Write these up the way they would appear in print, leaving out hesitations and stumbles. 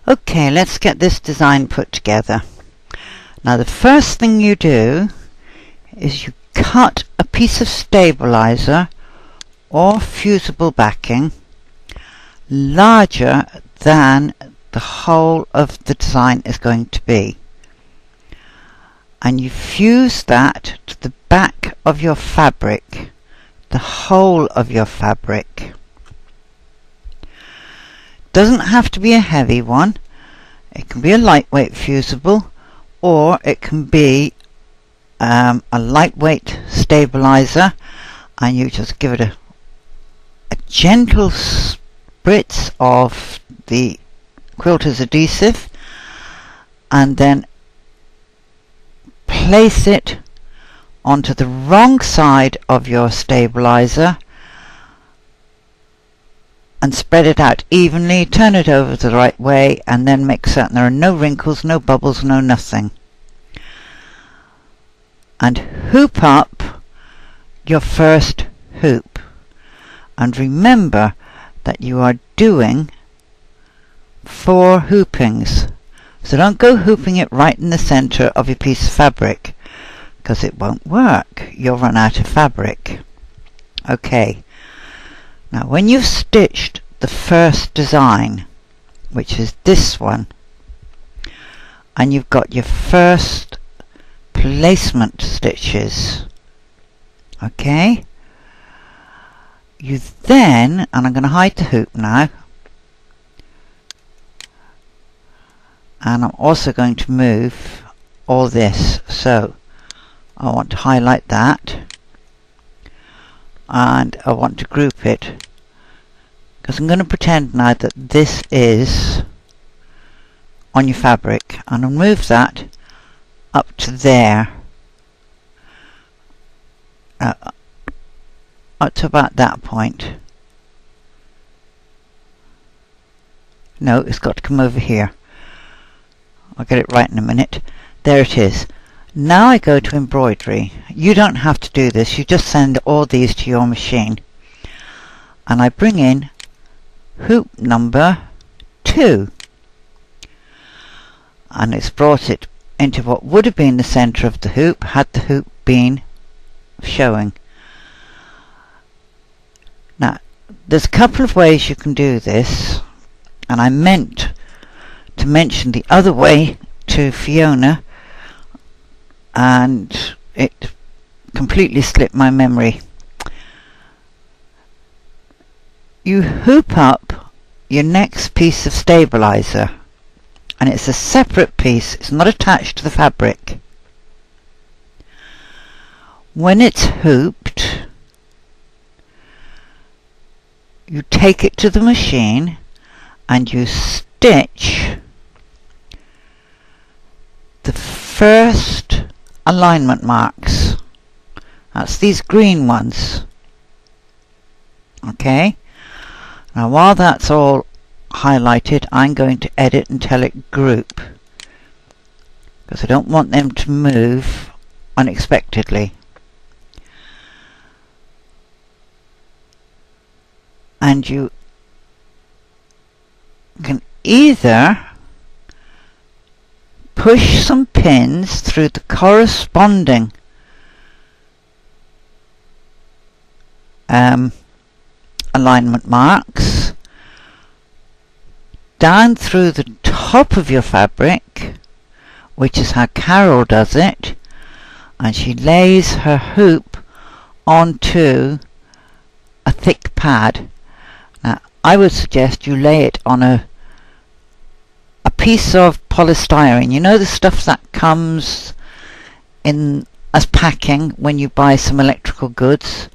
Okay, let's get this design put together. Now the first thing you do is you cut a piece of stabilizer or fusible backing larger than the whole of the design is going to be, and you fuse that to the back of your fabric, the whole of your fabric. Doesn't have to be a heavy one. It can be a lightweight fusible, or it can be a lightweight stabilizer, and you just give it a gentle spritz of the quilter's adhesive and then place it onto the wrong side of your stabilizer and spread it out evenly. Turn it over the right way and then make certain there are no wrinkles, no bubbles, no nothing. And hoop up your first hoop. And remember that you are doing 4 hoopings. So don't go hooping it right in the center of your piece of fabric, because it won't work. You'll run out of fabric. Okay. Now when you've stitched the first design, which is this one, and you've got your first placement stitches, okay, you then, and I'm going to hide the hoop now, and I'm also going to move all this, so I want to highlight that and I want to group it, because I'm going to pretend now that this is on your fabric, and I'll move that up to there, up to about that point. No, it's got to come over here. I'll get it right in a minute. There it is. Now I go to embroidery. You don't have to do this, you just send all these to your machine. And I bring in hoop number 2. And it's brought it into what would have been the center of the hoop had the hoop been showing. Now, there's a couple of ways you can do this, and I meant to mention the other way to Fiona, and it completely slipped my memory. You hoop up your next piece of stabilizer, and it's a separate piece, it's not attached to the fabric. When it's hooped, you take it to the machine and you stitch the first alignment marks. That's these green ones. Okay? Now while that's all highlighted, I'm going to edit and tell it group, because I don't want them to move unexpectedly. And you can either push some pins through the corresponding alignment marks down through the top of your fabric, which is how Carol does it, and she lays her hoop onto a thick pad. Now I would suggest you lay it on a piece of polystyrene. You know, the stuff that comes in as packing when you buy some electrical goods.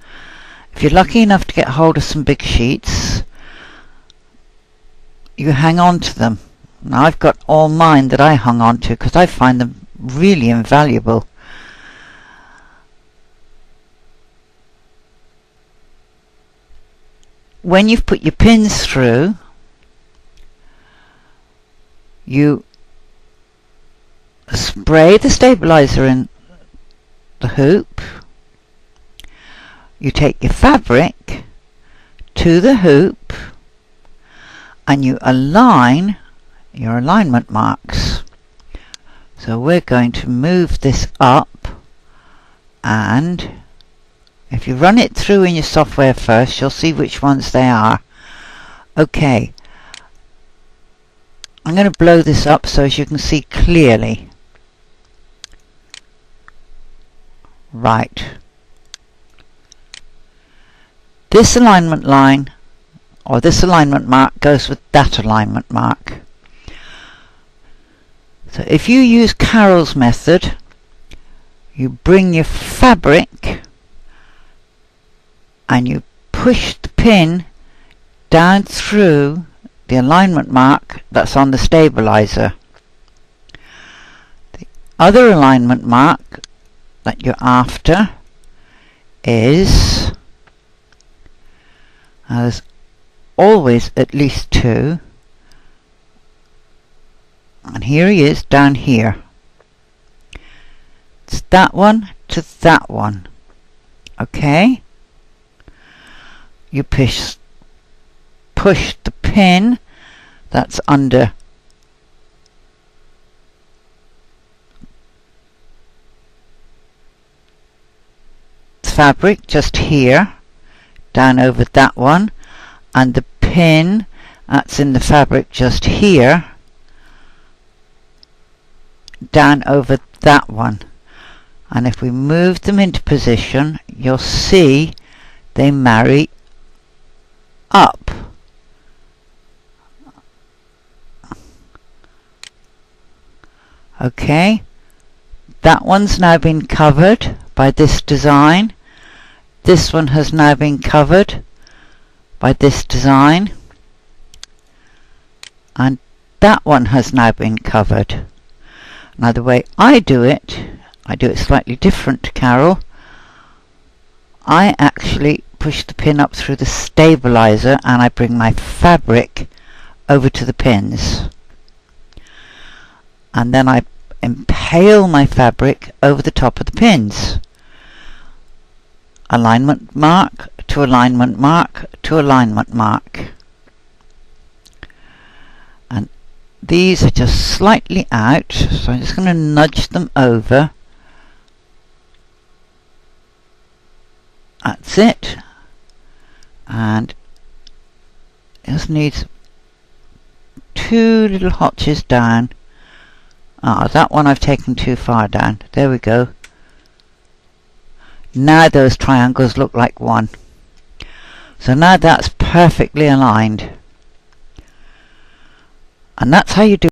If you're lucky enough to get hold of some big sheets, you hang on to them. Now I've got all mine that I hung on to because I find them really invaluable. When you've put your pins through, you spray the stabilizer in the hoop, you take your fabric to the hoop and you align your alignment marks. So we're going to move this up, and if you run it through in your software first, you'll see which ones they are. Okay, I'm going to blow this up so as you can see clearly. Right. This alignment line, or this alignment mark, goes with that alignment mark. So if you use Carol's method, you bring your fabric and you push the pin down through the alignment mark that's on the stabilizer. The other alignment mark that you're after is, there's always at least two, and here he is down here. It's that one to that one. Okay, you push the pin that's under the fabric just here down over that one, and the pin that's in the fabric just here down over that one. And if we move them into position, you'll see they marry up. Okay, that one's now been covered by this design. This one has now been covered by this design, and that one has now been covered. Now the way I do it slightly different to Carol. I actually push the pin up through the stabilizer and I bring my fabric over to the pins, and then I impale my fabric over the top of the pins. Alignment mark to alignment mark to alignment mark. And these are just slightly out, so I'm just going to nudge them over. That's it. And it just needs two little hotches down. That one I've taken too far down. There we go. Now those triangles look like one. So now that's perfectly aligned. And that's how you do